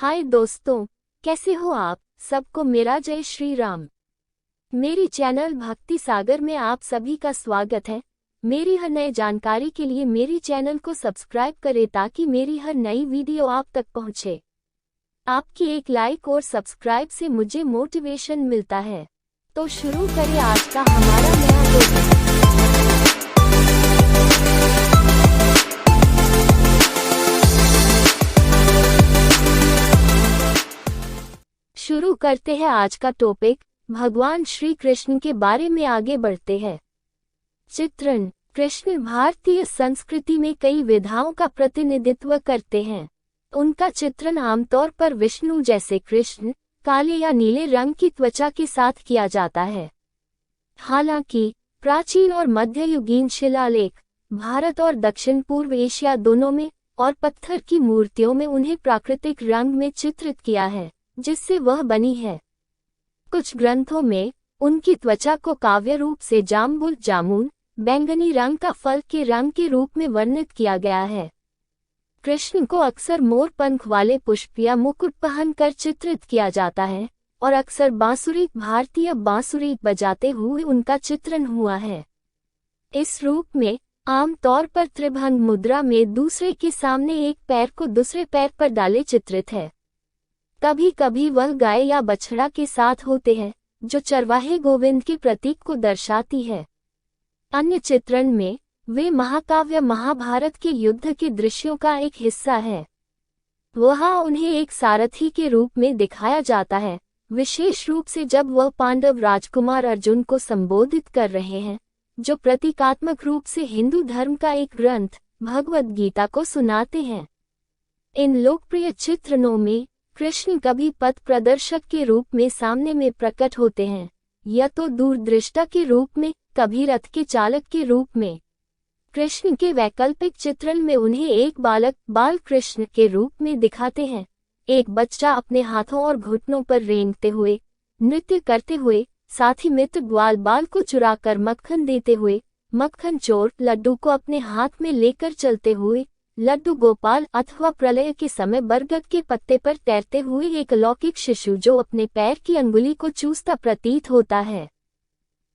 हाय दोस्तों, कैसे हो आप सबको मेरा जय श्री राम। मेरी चैनल भक्ति सागर में आप सभी का स्वागत है। मेरी हर नई जानकारी के लिए मेरी चैनल को सब्सक्राइब करें ताकि मेरी हर नई वीडियो आप तक पहुंचे। आपकी एक लाइक और सब्सक्राइब से मुझे मोटिवेशन मिलता है। तो शुरू करें आज का हमारा नया टॉपिक। शुरू करते हैं आज का टॉपिक। भगवान श्री कृष्ण के बारे में आगे बढ़ते हैं। चित्रण। कृष्ण भारतीय संस्कृति में कई विधाओं का प्रतिनिधित्व करते हैं। उनका चित्रण आमतौर पर विष्णु जैसे कृष्ण काले या नीले रंग की त्वचा के साथ किया जाता है। हालांकि प्राचीन और मध्ययुगीन शिलालेख भारत और दक्षिण पूर्व एशिया दोनों में और पत्थर की मूर्तियों में उन्हें प्राकृतिक रंग में चित्रित किया है जिससे वह बनी है। कुछ ग्रंथों में उनकी त्वचा को काव्य रूप से जामुन बैंगनी रंग का फल के रंग के रूप में वर्णित किया गया है। कृष्ण को अक्सर मोर पंख वाले पुष्प या मुकुट पहनकर चित्रित किया जाता है और अक्सर भारतीय बांसुरी बजाते हुए उनका चित्रण हुआ है। इस रूप में आमतौर पर त्रिभंग मुद्रा में दूसरे के सामने एक पैर को दूसरे पैर पर डाले चित्रित है। कभी कभी वह गाय या बछड़ा के साथ होते हैं जो चरवाहे गोविंद के प्रतीक को दर्शाती है। अन्य चित्रण में वे महाकाव्य महाभारत के युद्ध के दृश्यों का एक हिस्सा है। वहाँ उन्हें एक सारथी के रूप में दिखाया जाता है, विशेष रूप से जब वह पांडव राजकुमार अर्जुन को संबोधित कर रहे हैं, जो प्रतीकात्मक रूप से हिंदू धर्म का एक ग्रंथ भगवद गीता को सुनाते हैं। इन लोकप्रिय चित्रणों में कृष्ण कभी पथ प्रदर्शक के रूप में सामने में प्रकट होते हैं या तो दूरदृष्टा के रूप में, कभी रथ के चालक के रूप में। कृष्ण के वैकल्पिक चित्रण में उन्हें एक बाल कृष्ण के रूप में दिखाते हैं, एक बच्चा अपने हाथों और घुटनों पर रेंगते हुए नृत्य करते हुए, साथ ही मित्र ग्वाल बाल को चुराकर मक्खन देते हुए, मक्खन चोर लड्डू को अपने हाथ में लेकर चलते हुए, लड्डू गोपाल अथवा प्रलय के समय बरगद के पत्ते पर तैरते हुए एक अलौकिक शिशु जो अपने पैर की अंगुली को चूसता प्रतीत होता है।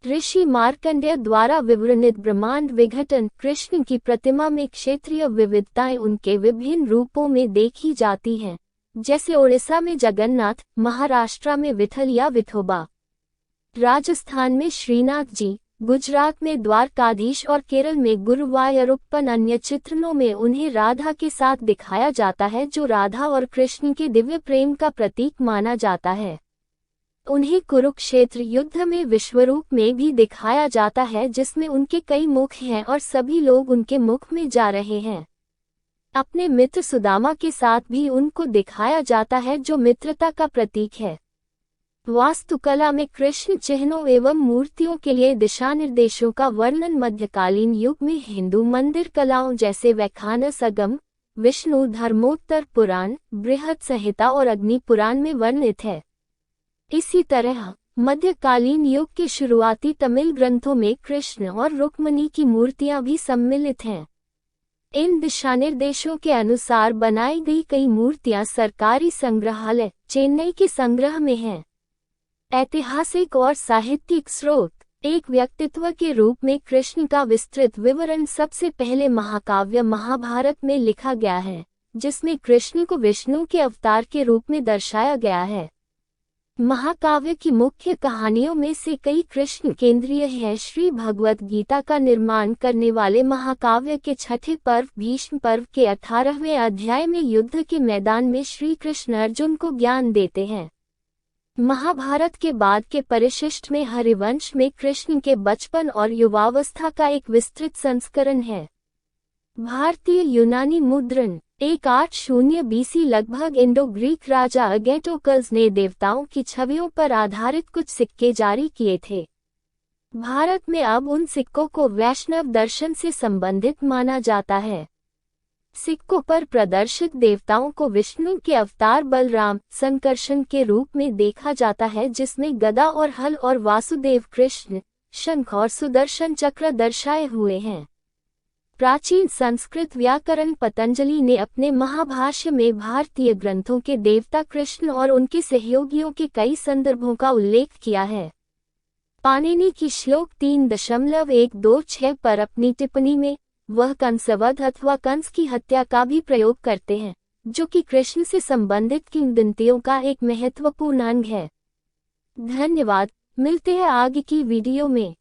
ऋषि मार्कंडेय द्वारा विवरणित ब्रह्मांड विघटन कृष्ण की प्रतिमा में क्षेत्रीय विविधताएं उनके विभिन्न रूपों में देखी जाती हैं, जैसे ओडिशा में जगन्नाथ, महाराष्ट्र में विठल या विठोबा, राजस्थान में श्रीनाथ जी, गुजरात में द्वारकाधीश और केरल में गुरुवायूरप्पन। अन्य चित्रणों में उन्हें राधा के साथ दिखाया जाता है जो राधा और कृष्ण के दिव्य प्रेम का प्रतीक माना जाता है। उन्हें कुरुक्षेत्र युद्ध में विश्वरूप में भी दिखाया जाता है जिसमें उनके कई मुख हैं और सभी लोग उनके मुख में जा रहे हैं। अपने मित्र सुदामा के साथ भी उनको दिखाया जाता है जो मित्रता का प्रतीक है। वास्तुकला में कृष्ण चिन्हों एवं मूर्तियों के लिए दिशा निर्देशों का वर्णन मध्यकालीन युग में हिंदू मंदिर कलाओं जैसे व्याख्यानसगम, विष्णु धर्मोत्तर पुराण, बृहद संहिता और अग्नि पुराण में वर्णित है। इसी तरह मध्यकालीन युग के शुरुआती तमिल ग्रंथों में कृष्ण और रुक्मिणी की मूर्तियां भी सम्मिलित हैं। इन दिशानिर्देशों के अनुसार बनाई गई कई मूर्तियां सरकारी संग्रहालय चेन्नई के संग्रह में हैं। ऐतिहासिक और साहित्यिक स्रोत। एक व्यक्तित्व के रूप में कृष्ण का विस्तृत विवरण सबसे पहले महाकाव्य महाभारत में लिखा गया है, जिसमें कृष्ण को विष्णु के अवतार के रूप में दर्शाया गया है। महाकाव्य की मुख्य कहानियों में से कई कृष्ण केंद्रीय है। श्री भगवद गीता का निर्माण करने वाले महाकाव्य के छठे पर्व भीष्म पर्व के 18वें अध्याय में युद्ध के मैदान में श्री कृष्ण अर्जुन को ज्ञान देते हैं। महाभारत के बाद के परिशिष्ट में हरिवंश में कृष्ण के बचपन और युवावस्था का एक विस्तृत संस्करण है। भारतीय यूनानी मुद्रण 180 बीसी लगभग इंडो ग्रीक राजा अगेटोकल्स ने देवताओं की छवियों पर आधारित कुछ सिक्के जारी किए थे। भारत में अब उन सिक्कों को वैष्णव दर्शन से संबंधित माना जाता है। सिक्कों पर प्रदर्शित देवताओं को विष्णु के अवतार बलराम संकर्षण के रूप में देखा जाता है, जिसमें गदा और हल और वासुदेव कृष्ण शंख और सुदर्शन चक्र दर्शाए हुए हैं। प्राचीन संस्कृत व्याकरण पतंजलि ने अपने महाभाष्य में भारतीय ग्रंथों के देवता कृष्ण और उनके सहयोगियों के कई संदर्भों का उल्लेख किया है। पाणिनि की श्लोक 3.126 पर अपनी टिप्पणी में वह कंसवध अथवा कंस की हत्या का भी प्रयोग करते हैं, जो कि कृष्ण से संबंधित किंवदंतियों का एक महत्वपूर्ण अंग है। धन्यवाद, मिलते हैं आगे की वीडियो में।